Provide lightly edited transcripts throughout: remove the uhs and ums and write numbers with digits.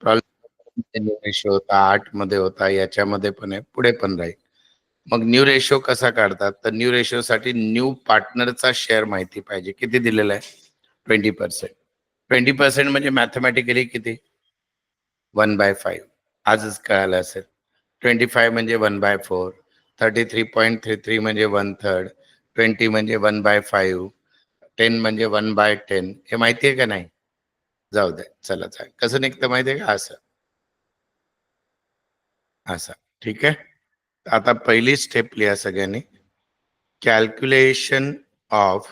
Problem new ratio होता, 8 मध्ये होता, याच्यामध्ये पण आहे, पुढे पण राहील. मग न्यू रेशो कसा काढतात? तर न्यू रेशो साठी न्यू पार्टनरचा शेअर माहिती पाहिजे. किती दिलेला आहे? 20%. 20% म्हणजे मॅथमॅटिकली किती? 1/5. आजच कळालं असेल. 25 म्हणजे 1/4. 33.33 म्हणजे 1/3. 20 म्हणजे 1/5. 10 म्हणजे 1/10. हे माहिती आहे का नाही? जाऊ दे, चला कसं निघतं माहिती आहे का? असं असं. ठीक आहे. आता पहिली स्टेप लिहा सगळ्यांनी. कॅल्क्युलेशन ऑफ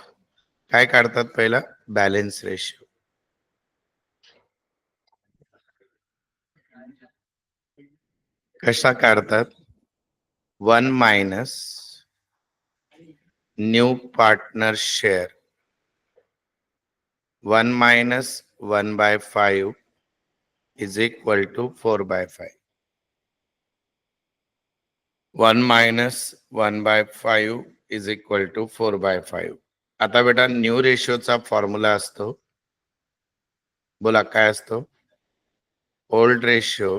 काय काढतात पहिला? Balance ratio. कशा काढतात? 1 minus new partner share. 1 minus 1/5 is equal to 4/5. 1 minus 1/5 is equal to 4/5. आता बेटा न्यू रेशोचा फॉर्म्युला असतो, बोला काय असतो? Old ratio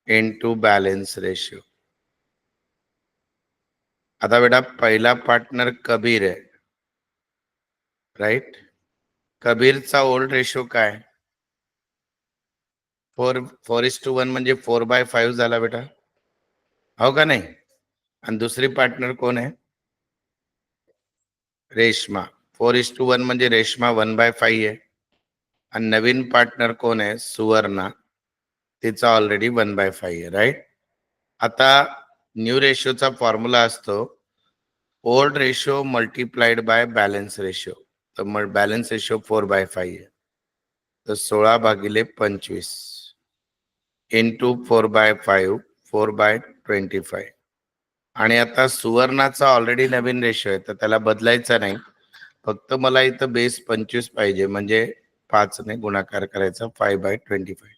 into balance ratio. आता बेटा पहिला पार्टनर कबीर आहे, राईट? कबीरचा ओल्ड रेशो काय? 4:1 म्हणजे 4/5 झाला बेटा, हो का नाही? आणि दुसरी पार्टनर कोण आहे? रेश्मा. 4:1 म्हणजे रेश्मा 1/5 आहे. आणि नवीन पार्टनर कोण आहे? सुवर्णा. तिचा ऑलरेडी 1/5 आहे, राईट? आता न्यू रेशोचा फॉर्म्युला असतो old ratio multiplied by balance ratio. तर मग बॅलन्स रेशो 4/5 आहे, तर 16/25 इंटू 4/5, 4/25. आणि आता सुवर्णाचा ऑलरेडी नवीन रेशो आहे, तर त्याला बदलायचा नाही. फक्त मला इथं बेस 25 पाहिजे, म्हणजे 5 ने गुणाकार करायचा. 5/25.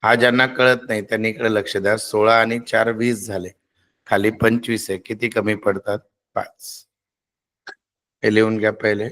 हा ज्यांना कळत नाही त्यांनी इकडे लक्ष द्या. 16 आणि 4 20 झाले, खाली 25 आहे. किती कमी पडतात? 5. हे लिहून घ्या पहिले.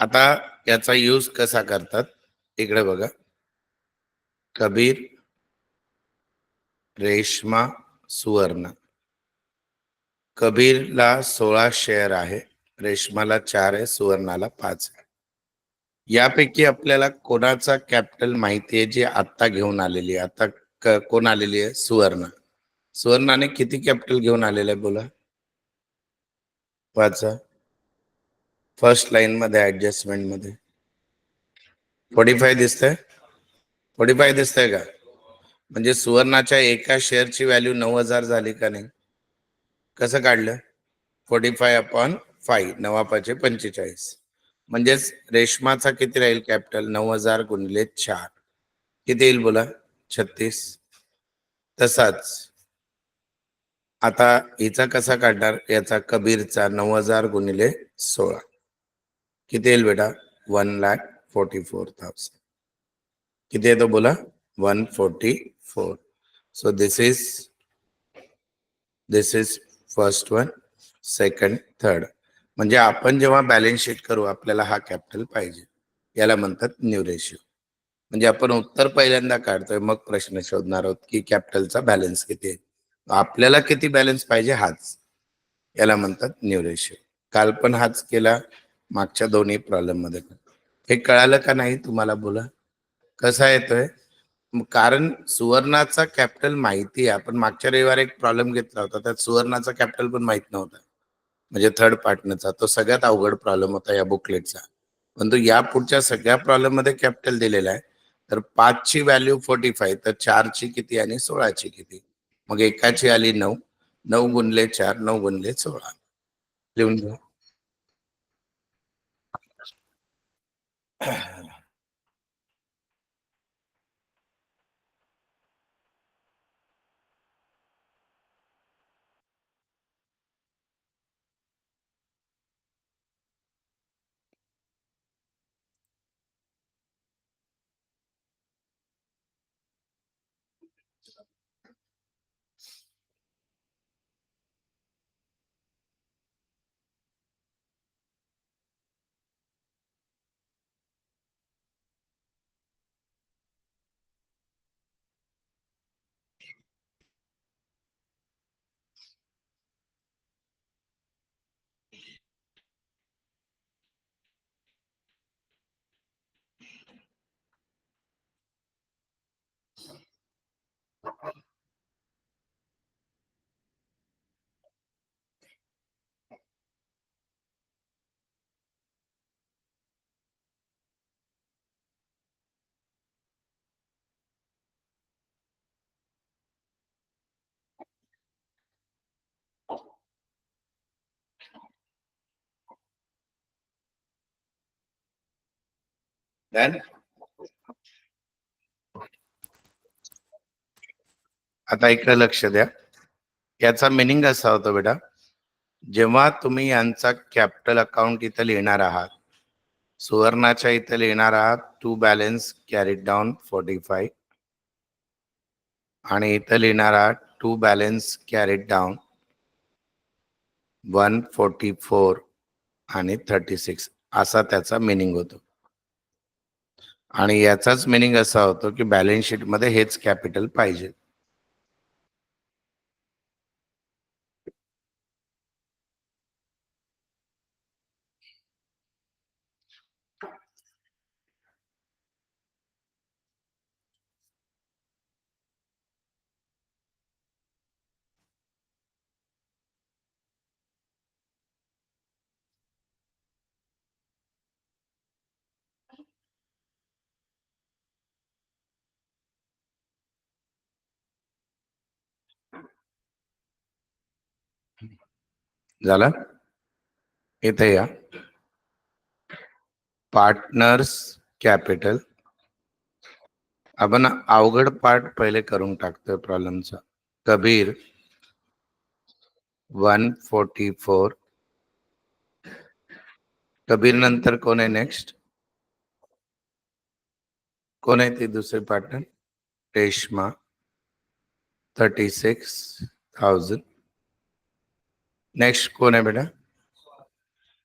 आता याचा यूज कसा करतात? इकडे बघा. कबीर, रेश्मा, सुवर्ण. कबीरला 16 शेअर आहे, रेश्माला 4 आहे, सुवर्णाला 5 आहे. यापैकी आपल्याला कोणाचा कॅपिटल माहिती आहे जी आता घेऊन आलेली आहे? आता कोण आलेली आहे? सुवर्ण. सुवर्णाने किती कॅपिटल घेऊन आलेलं आहे बोला? वाचा फर्स्ट लाईन मध्ये, ऍडजस्टमेंट मध्ये. 45 दिसतंय? 45 दिसतंय का? म्हणजे सुवर्णाच्या एका शेअरची व्हॅल्यू 9,000 झाली का नाही? कसं काढलं? 45/5, 9×5=45. म्हणजेच रेशमाचा किती राहील कॅपिटल? 9,000 गुणिले 4 किती येईल बोला? 36. तसाच आता हिचा कसा काढणार? याचा कबीरचा 9,000 गुणिले 16 किती येईल बेटा? 1,44,000. किती येतो बोला? 144. So this is first one, second, third. म्हणजे आपण जेव्हा बॅलन्स शीट करू आपल्याला हा कॅपिटल पाहिजे, याला म्हणतात न्यू रेशियो. म्हणजे आपण उत्तर पहिल्यांदा काढतोय, मग प्रश्न शोधणार आहोत की कॅपिटलचा बॅलन्स किती आहे. आपल्याला किती बॅलन्स पाहिजे हाच, याला म्हणतात न्यू रेशियो. काल पण हाच केला, मागच्या दोन्ही प्रॉब्लेम मध्ये. हे कळालं का नाही तुम्हाला? बोला. कसा येतोय? कारण सुवर्णाचा कॅपिटल माहिती आहे. आपण मागच्या रविवारी एक प्रॉब्लेम घेतला होता. त्यात सुवर्णाचा कॅपिटल पण माहित नव्हता. म्हणजे थर्ड पार्टनरचा. तो सगळ्यात अवघड प्रॉब्लेम होता या बुकलेटचा. परंतु या पुढच्या सगळ्या प्रॉब्लेम मध्ये कॅपिटल दिलेला आहे. तर 5 ची व्हॅल्यू 45, तर 4 ची किती आणि 16 ची किती? मग एकाची आली 9. 9 गुणले 4, 9 गुणले 16. लिहून घ्या. डन. आता इकडे लक्ष द्या. याचा मिनिंग असा होतो बेटा, जेव्हा तुम्ही यांचा कॅपिटल अकाउंट इथं लिहिणार आहात, सुवर्णाच्या इथं लिहिणार आहात टू बॅलन्स कॅरीड डाऊन 45 आणि इथं लिहिणार आहात टू बॅलन्स कॅरीड डाऊन 144 आणि 36, असा त्याचा मिनिंग होतो. आणि याचाच मिनिंग असा होतो की बॅलन्स शीट मध्ये हेच कॅपिटल पाहिजे. झालं? इथे या. Partners capital. आपण अवघड पार्ट पहिले करून टाकतोय प्रॉब्लेमचा. कबीर 144. कबीर नंतर कोण आहे नेक्स्ट? कोण आहे ती दुसरी पार्टनर? रेश्मा 36,000. नेक्स्ट कोण आहे बेटा?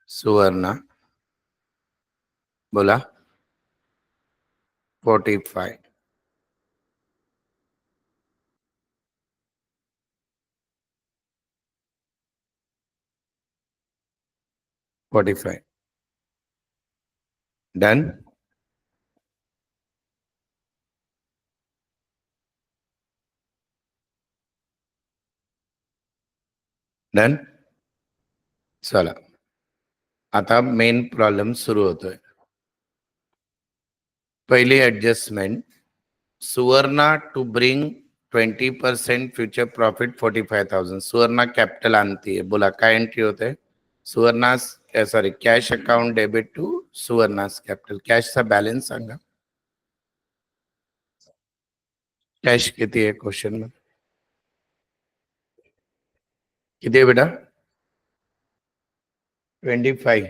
सुवर्णा. बोला. 45. 45. डन. डन. चला, आता मेन प्रॉब्लेम सुरू होतोय. पहिली adjustment, Suvarna to bring 20% future profit 45,000. Suvarna capital आणतीये. बोला काय एंट्री होते? सुवर्णास sorry, cash account debit to सुवर्णास कॅपिटल. कॅशचा बॅलन्स सांगा. कॅश किती आहे क्वेश्चन मध्ये? किती आहे बेटा? 25.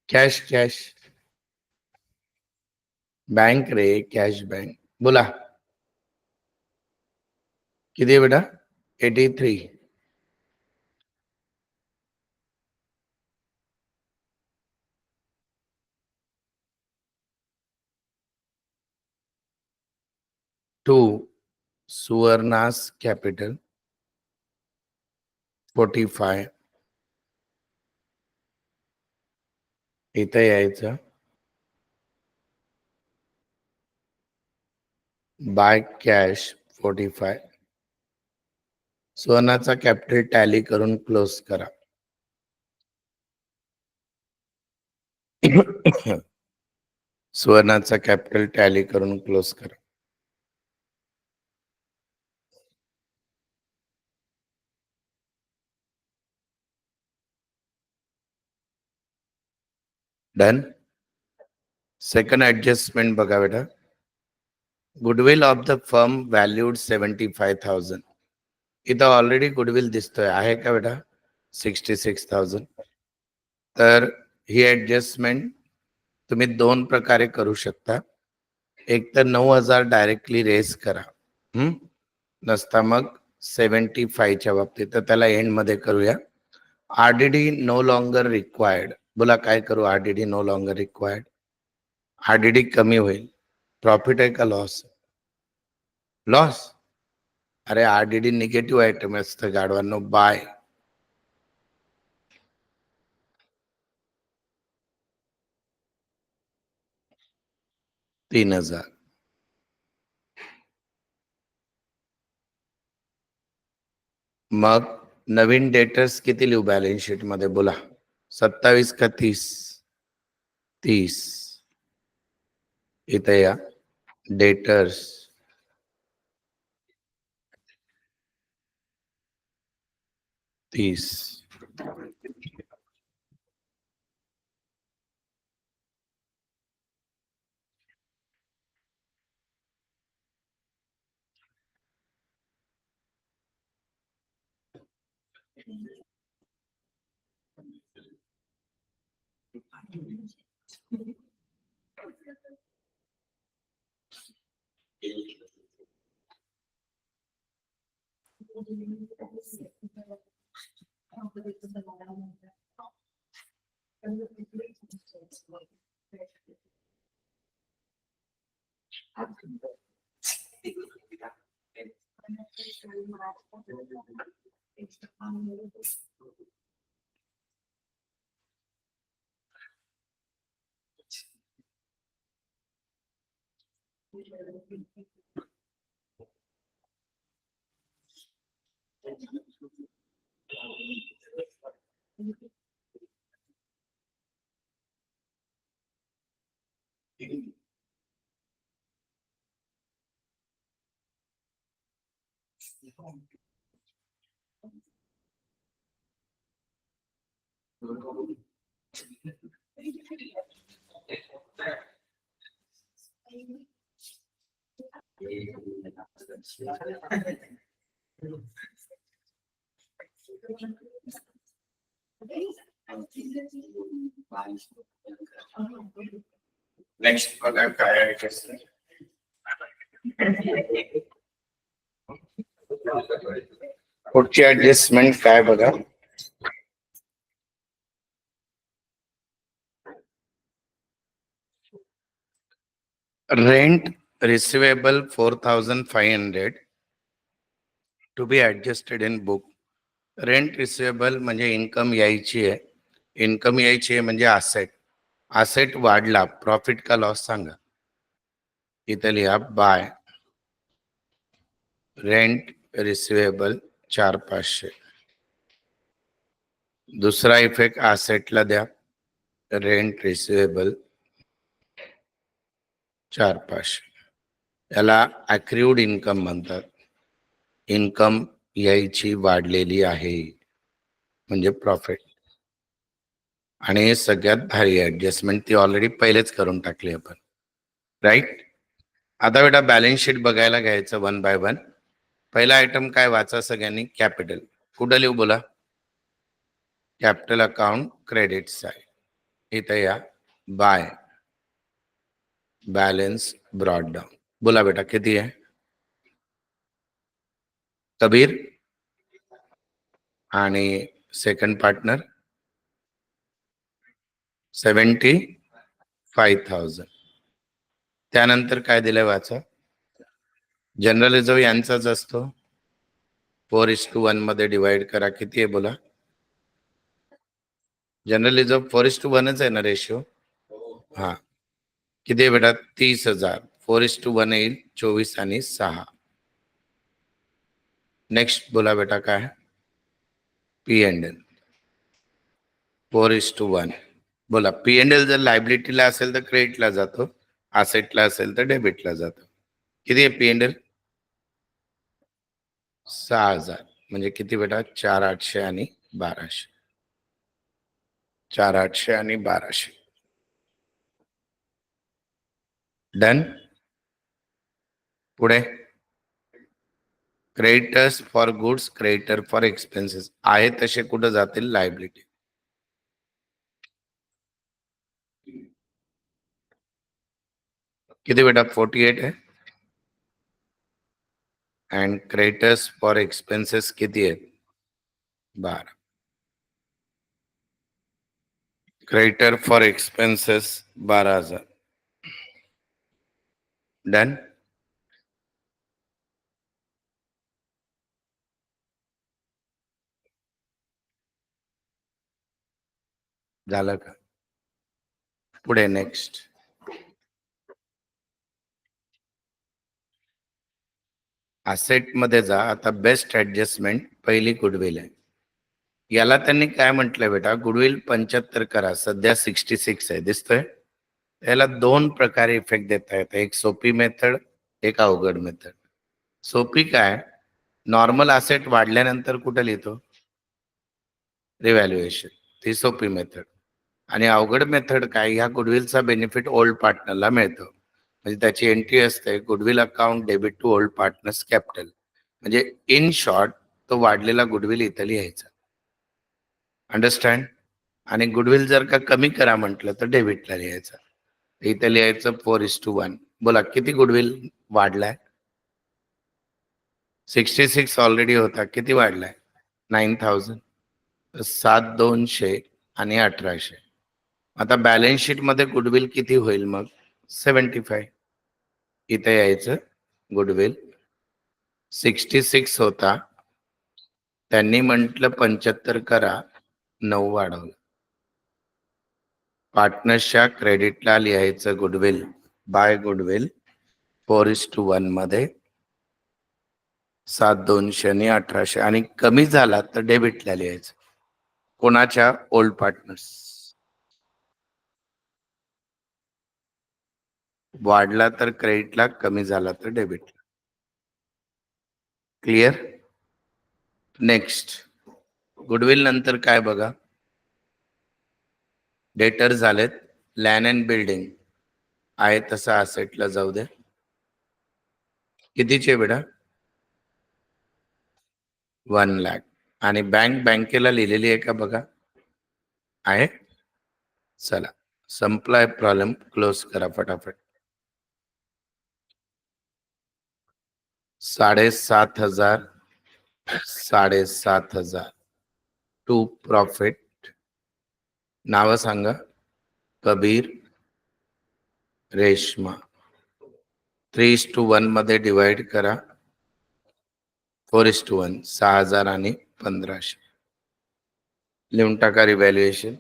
कॅश कॅश बँक रे, कॅश बँक. बोला किती आहे बेटा? 83. 2 सुवर्णास कॅपिटल 45. इथं यायचं, बाय कॅश 45. सुवर्णाचा कॅपिटल टॅली करून क्लोज करा. सुवर्णाचा कॅपिटल टॅली करून क्लोज करा. डन. सेकंड ऍडजस्टमेंट बघा बेटा. Goodwill of the firm valued 75,000. इथं ऑलरेडी गुडविल दिसतोय, आहे का बेटा? 66,000. तर ही ऍडजस्टमेंट तुम्ही दोन प्रकारे करू शकता. एक तर 9,000 डायरेक्टली रेस करा, नसता मग 75च्या बाबतीत, तर त्याला एंड मध्ये करूया. RDD no longer required. बोला काय करू? RDD no longer required. RDD कमी होईल. प्रॉफिट आहे का लॉस? लॉस. अरे आरडीडी निगेटिव्ह आयटम असतं गाडवांनो. बाय. $3,000. मग नवीन डेटर्स किती लिहू बॅलन्स शीट मध्ये? बोला. 27 का 30? 30. इथे या, डेटर्स 30. नेक्स्ट बघा काय आहे. पुढची ऍडजस्टमेंट काय बघा. Rent receivable 4,500 to be adjusted in book. Rent receivable म्हणजे इन्कम यायची आहे. इन्कम यायची आहे म्हणजे असेट. असेट वाढला, प्रॉफिट का लॉस सांगा. इथे लिहा बाय रेंट रिसिवेबल 4,500. दुसरा इफेक्ट असेटला द्या, रेंट रिसिवेबल 4,500. याला अक्रूड इन्कम म्हणतात. इन्कम यायची वाढलेली आहे म्हणजे प्रॉफिट. आणि सगळ्यात भारी ऍडजस्टमेंट ती ऑलरेडी पहिलेच करून टाकली आपण, राईट. आता बेटा बॅलन्स शीट बघायला घ्यायचं वन बाय वन. पहिला आयटम काय वाचा सगळ्यांनी? कॅपिटल. कुठं लिहू? बोला. Capital account credit side. इथे या, बाय बॅलन्स ब्रॉड डाऊन. बोला बेटा किती आहे? कबीर आणि सेकंड पार्टनर 75,000. त्यानंतर काय दिलंय वाचा. जनरल रिझर्व यांचाच असतो. 4:1 मध्ये डिवाइड करा. किती आहे बोला? जनरली जो 4:1 आहे ना रेशिओ. हा किती आहे बेटा? 30,000. 4:1 येईल 24 आणि 6. नेक्स्ट बोला बेटा काय? P&L 4:1. बोला P&L जर लायबिलिटीला असेल तर क्रेडिटला जातो, असेटला असेल तर डेबिटला जातो. किती आहे P&L? 6,000. म्हणजे किती बेटा? 4,800 आणि 1,200. 4,800 आणि 1,200. डन. पुढे creditors for goods, creditor for expenses आहे तसे कुठं जातील? लायबिलिटी. किती बेटा? 48 आहे. अँड क्रेडिटर्स फॉर एक्सपेन्सेस किती आहेत? 12. Creditor for expenses 12,000. डन. झालं का? पुढे नेक्स्ट. असेट मध्ये जा. आता बेस्ट ऍडजस्टमेंट पहिली गुडविल आहे. याला त्यांनी काय म्हटलंय बेटा? गुडविल 75 करा. सध्या 66 आहे, दिसतोय? याला दोन प्रकारे इफेक्ट देता येतं. एक सोपी मेथड, एक अवघड मेथड. सोपी काय? नॉर्मल असेट वाढल्यानंतर कुठं लिहितो? रिव्हॅल्युएशन. ती सोपी मेथड. आणि अवघड मेथड काय? ह्या गुडविलचा बेनिफिट ओल्ड पार्टनरला मिळतो. म्हणजे त्याची एंट्री असते goodwill account debit to old partners capital. म्हणजे इन शॉर्ट तो वाढलेला गुडविल इथं लिहायचा. अंडरस्टँड? आणि गुडविल जर का कमी करा म्हटलं तर डेबिटला लिहायचं. इथं लिहायचं 4:1. बोला किती गुडविल वाढलाय? 66 ऑलरेडी होता. किती वाढलाय? 9,000. 7,200 आणि 1,800. आता बॅलन्स शीट मध्ये गुडविल किती होईल मग? 75. इथे यायचं. गुडविल 66 होता, त्यांनी म्हटलं 75 करा, 9 वाढवलं. पार्टनर्सच्या क्रेडिटला लिहायचं गुडविल बाय गुडविल 4:1 मध्ये 7,200 आणि 1,800. आणि कमी झाला तर डेबिटला लिहायचं. कोणाच्या? Old partners. वाढला तर क्रेडिटला, कमी झाला तर डेबिटला. क्लिअर? नेक्स्ट. गुडविल नंतर काय बघा? डेटर झालेत. लँड अँड बिल्डिंग आहे तसं असेटला जाऊ दे. कितीचे बेटा? 1 लाख. आणि बँकेला लिहिलेली आहे का बघा? आहे. चला संपलाय प्रॉब्लेम. क्लोज करा फटाफट. 7,500. 7,500 टू प्रॉफिट. नाव सांगा. कबीर, रेशमा. 3:1 मध्ये डिवाइड करा. 4:1. 6,000 आणि 1,500. लिहून टाका रिव्हॅल्युएशन.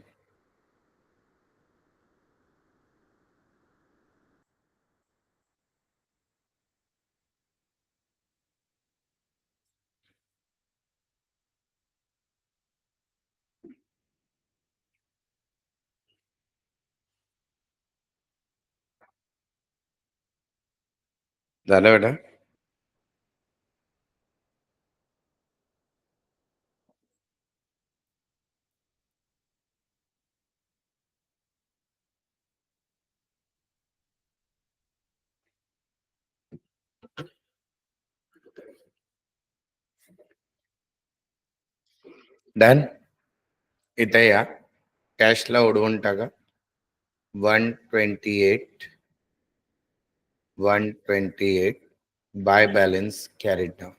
झालं बेटा? डन. इथे या. कॅशला उडवून टाका. 128. 128 बाय बॅलन्स कॅरीड डाऊन.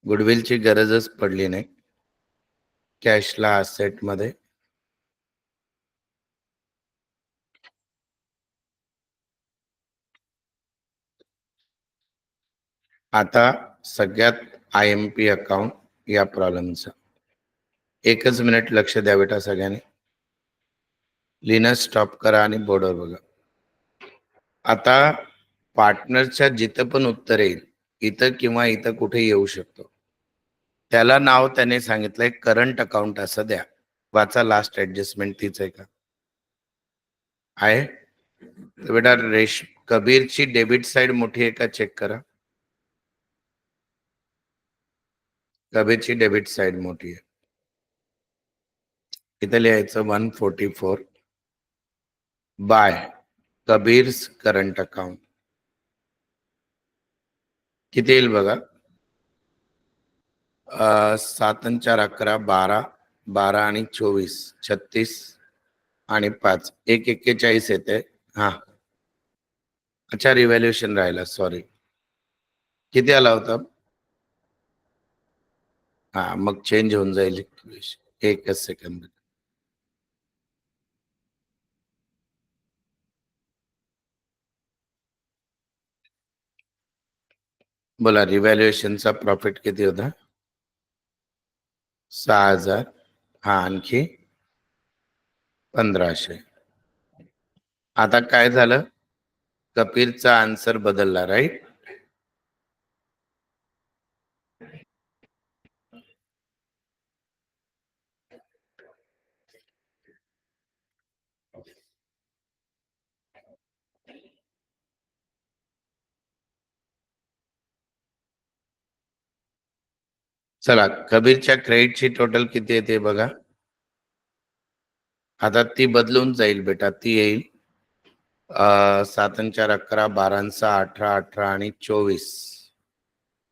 गुडविलची गरजच पडली नाही. कॅशला असेट मध्ये. आता सगळ्यात IMP अकाउंट या प्रॉब्लेमचा. एकच मिनिट लक्ष द्या बेटा सगळ्यांनी. लिहिणं स्टॉप करा आणि बोर्डवर बघा. आता पार्टनरच्या जिथं पण उत्तर येईल, इथं किंवा इथं कुठे येऊ शकतो, त्याला नाव त्याने सांगितलंय करंट अकाउंट असं द्या. वाचा लास्ट ऍडजस्टमेंट तीच आहे का? आहे. तर बेटा कबीरची डेबिट साइड मोठी आहे का चेक करा. कबीरची डेबिट साइड मोठी आहे. इथं लिहायचं 144 बाय कबीर्स करंट अकाउंट. किती येईल बघा. 7 आणि 4 11 12 12 आणि 24 36 आणि 5 1 41 येते. हा अच्छा रिव्हॅल्युएशन राहिला सॉरी. किती आला होता? हा मग चेंज होऊन जाईल. एकच सेकंद. बोला रिव्हॅल्युएशनचा प्रॉफिट किती होता? 6000. हा आणखी 1500. आता काय झालं? कबीरचा आन्सर बदलला राईट. चला कबीरच्या क्रेडिटची टोटल किती येते बघा. आता ती बदलून जाईल बेटा. ती येईल 7 आणि 4 11 12 आणि 6 18 18 आणि 24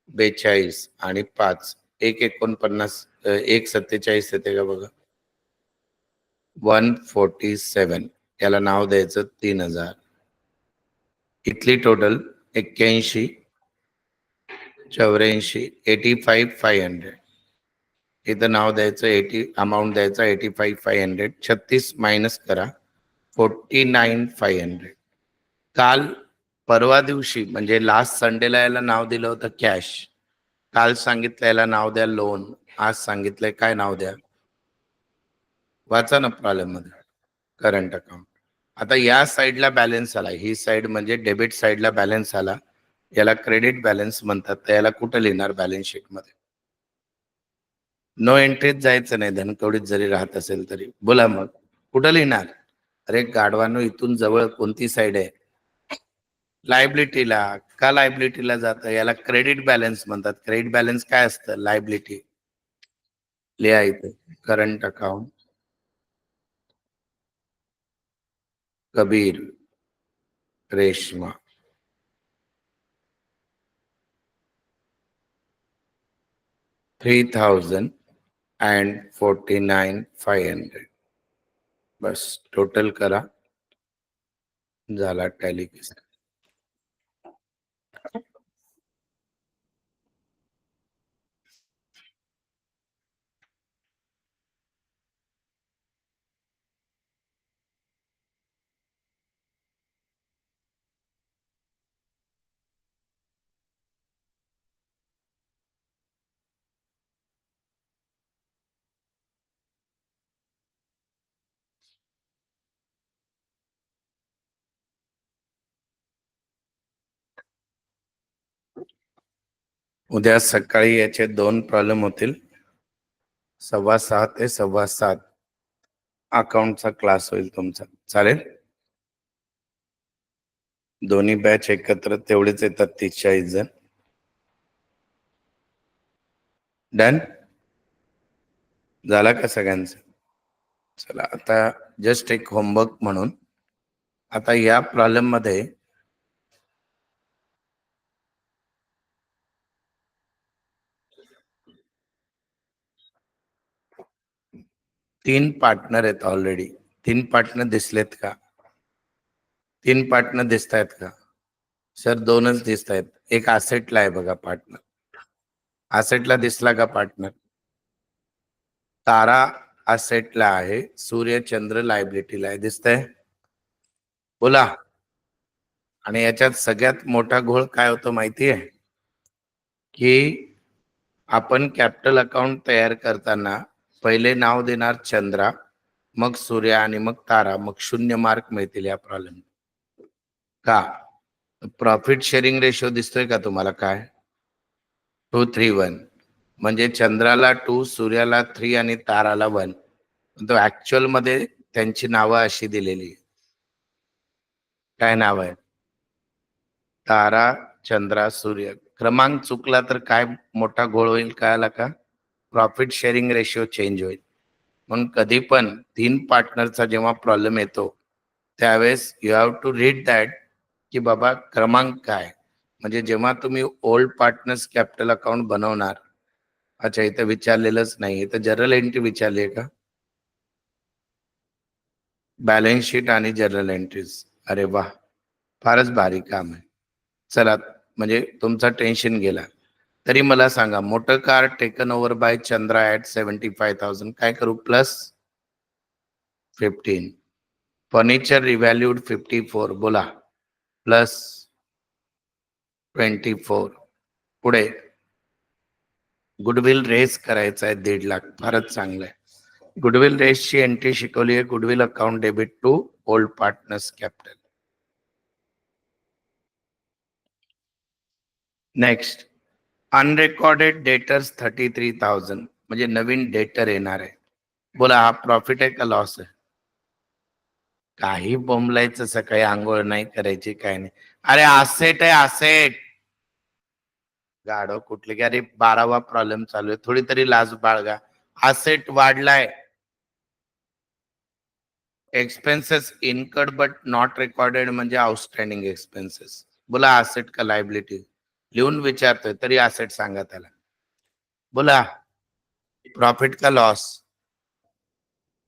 42 आणि 5 1 49 1 47 येते का बघा. 147. याला नाव द्यायचं 3000. इथली टोटल 81 84 85,500. इथं नाव द्यायचं 80 अमाऊंट द्यायचा 85,500. 36 मायनस करा 49,500. काल परवा दिवशी म्हणजे लास्ट संडेला याला नाव दिलं होतं कॅश. काल सांगितलं याला नाव द्या लोन. आज सांगितलंय काय नाव द्या. वाचा ना प्रॉब्लेम मध्ये. Current account. आता या साईडला बॅलन्स आला. ही साईड म्हणजे डेबिट साईडला बॅलन्स आला. याला क्रेडिट बॅलन्स म्हणतात. तर याला कुठं लिहिणार बॅलन्स शीट मध्ये? नो एंट्रीत जायचं नाही धनकवडीत जरी राहत असेल तरी. बोला मग कुठं लिहिणार? अरे गाढवानो इथून जवळ कोणती साईड आहे? लायबिलिटीला. का लायबिलिटीला जातं? याला क्रेडिट बॅलन्स म्हणतात. क्रेडिट बॅलन्स काय असतं? लायबिलिटी. लिहा इथे करंट अकाउंट कबीर रेशमा 3,049,500. बस टोटल करा. झाला टॅली. उद्या सकाळी याचे 2 प्रॉब्लेम होतील. 6:15 ते 7:15 अकाउंटचा क्लास होईल तुमचा. चालेल. दोन्ही बॅच एकत्र तेवढेच येतात 30-40 जण. डन झाला का सगळ्यांचं? चला आता जस्ट एक होमवर्क म्हणून आता या प्रॉब्लेम मध्ये तीन पार्टनर आहेत ऑलरेडी. 3 पार्टनर दिसलेत का? 3 पार्टनर दिसत आहेत का? सर 2च दिसत आहेत. एक असेटला आहे बघा पार्टनर. असेटला दिसला का पार्टनर? तारा असेटला आहे. सूर्य चंद्र लायबिलिटीला आहे. दिसतंय? बोला. आणि याच्यात सगळ्यात मोठा घोळ काय होतो माहिती आहे? की आपण कॅपिटल अकाउंट तयार करताना पहिले नाव देणार चंद्रा, मग सूर्य आणि मग तारा, मग 0 मार्क मिळतील या प्रॉब्लेम. का? प्रॉफिट शेअरिंग रेशो दिसतोय का तुम्हाला? काय 2-3-1 म्हणजे चंद्राला 2, सूर्याला 3 आणि ताराला 1. तो ऍक्च्युअल मध्ये त्यांची नावं अशी दिलेली. काय नाव आहे? तारा, चंद्रा, सूर्य. क्रमांक चुकला तर काय मोठा घोळ होईल कळाला का? प्रॉफिट शेअरिंग रेशिओ चेंज होईल. म्हणून कधी पण 3 पार्टनरचा जेव्हा प्रॉब्लेम येतो त्यावेळेस you have to read that की बाबा क्रमांक काय. म्हणजे जेव्हा तुम्ही ओल्ड पार्टनर्स कॅपिटल अकाउंट बनवणार, अच्छा इथं विचारलेलंच नाही, इथं जनरल एंट्री विचारली आहे का? बॅलन्स शीट आणि जनरल एंट्रीज. अरे वा, फारच भारी काम आहे. चला, म्हणजे तुमचा टेन्शन गेला. तरी मला सांगा, motor car taken over by Chandra at 75,000 काय करू? प्लस 15. फर्निचर रिव्हॅल्यूड 54 बोला, प्लस 24. पुढे गुडविल रेस करायचा आहे 1.5 लाख. फारच चांगलं आहे. गुडविल रेसची एंट्री शिकवली आहे. Goodwill account debit to old partners capital. Next, unrecorded debtors 33,000 म्हणजे नवीन डेटर येणार आहे. बोला, हा प्रॉफिट आहे का लॉस आहे? काही बोंबलायचं, सकाळी आंघोळ नाही करायची, काय नाही. अरे असेट आहे, असेट. गाढव कुठले की? अरे 12वा प्रॉब्लेम चालू आहे, थोडी तरी लाज बाळगा. असेट वाढलाय. Expenses incurred but not recorded म्हणजे आउटस्टँडिंग एक्सपेन्सेस. बोला, असेट का लायबिलिटी? लिहून विचारतोय तरी असेट सांगा त्याला. बोला, प्रॉफिट का लॉस?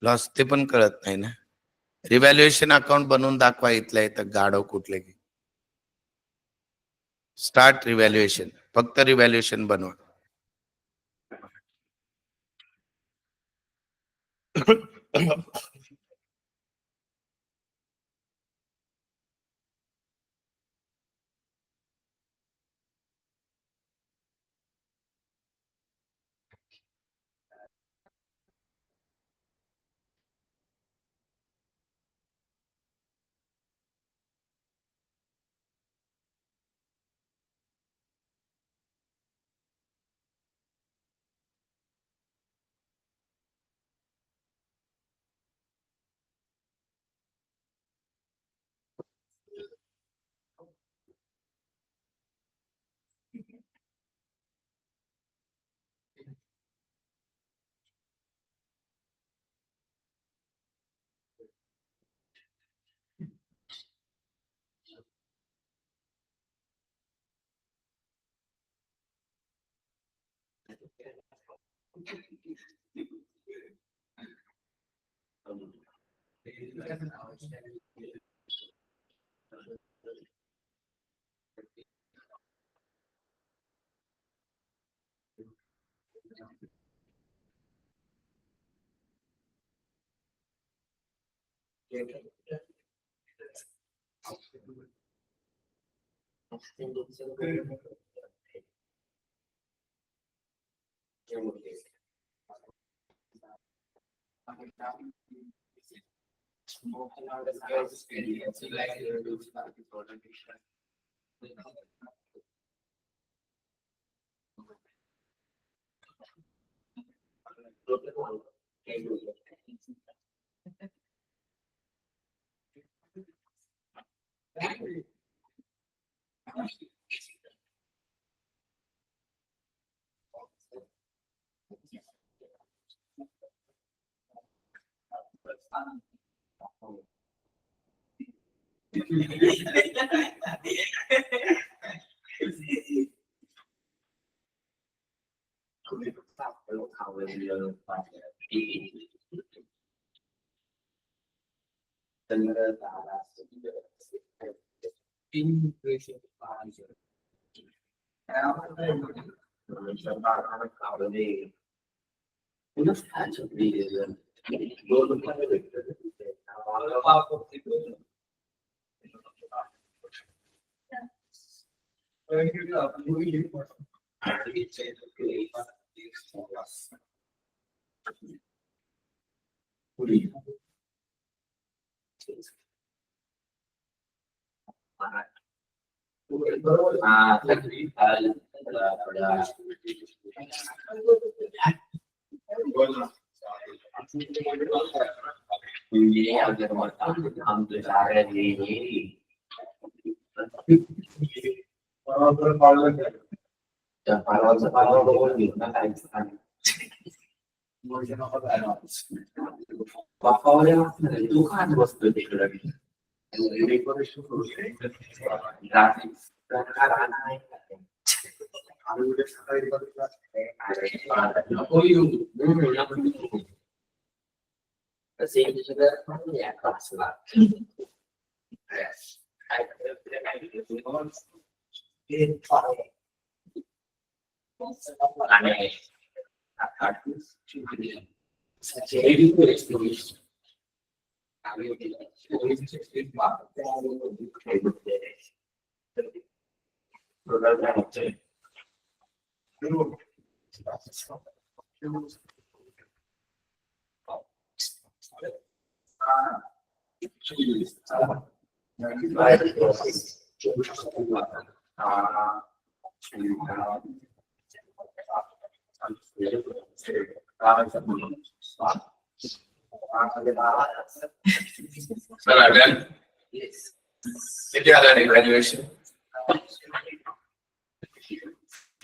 लॉस ते पण कळत नाही ना. रिव्हॅल्युएशन अकाउंट बनवून दाखवा इथल्या इथं, गाढव कुठले की. स्टार्ट रिव्हॅल्युएशन, फक्त रिव्हॅल्युएशन बनवा.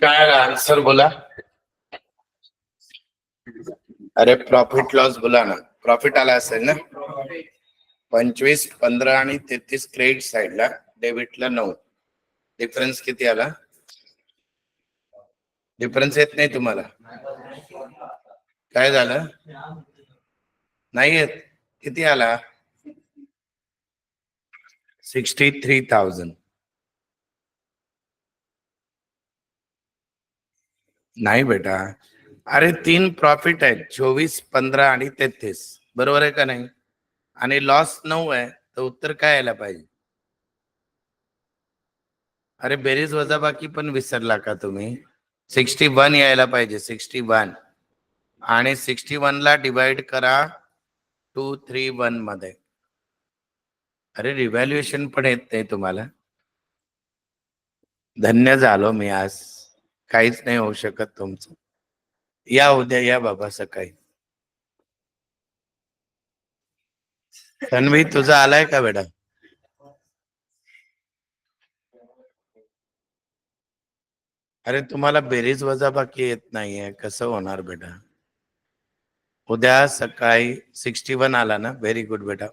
काय आन्सर बोला. अरे प्रॉफिट लॉस बोला ना. प्रॉफिट आला असेल ना. 25, 15 आणि 33 क्रेडिट साइडला, डेबिटला 9. डिफरन्स किती आला? डिफरन्स येत नाही तुम्हाला? काय झालं? नाही येत. किती आला? 63,000. नाही बेटा, अरे 3 प्रॉफिट आहेत, 24, 15 आणि 33. बरोबर आहे का नाही? आणि लॉस 9 आहे, तर उत्तर काय यायला पाहिजे? अरे बेरीज वजाबाकी पण विसरला का तुम्ही? 61 यायला पाहिजे. 61 आणि 61 ला डिवाइड करा 231 मध्ये. अरे रिव्हॅल्युएशन पण येत नाही तुम्हाला. धन्य झालो मी आज. काहीच नाही होऊ शकत तुमचं. या उद्या या बाबा सकाळी. तन्वी तुझा आलाय का बेटा? अरे तुम्हाला बेरीज वजाबाकी येत नाहीये, कसं होणार बेटा? उद्या सकाळी 61 आला ना. व्हेरी गुड बेटा.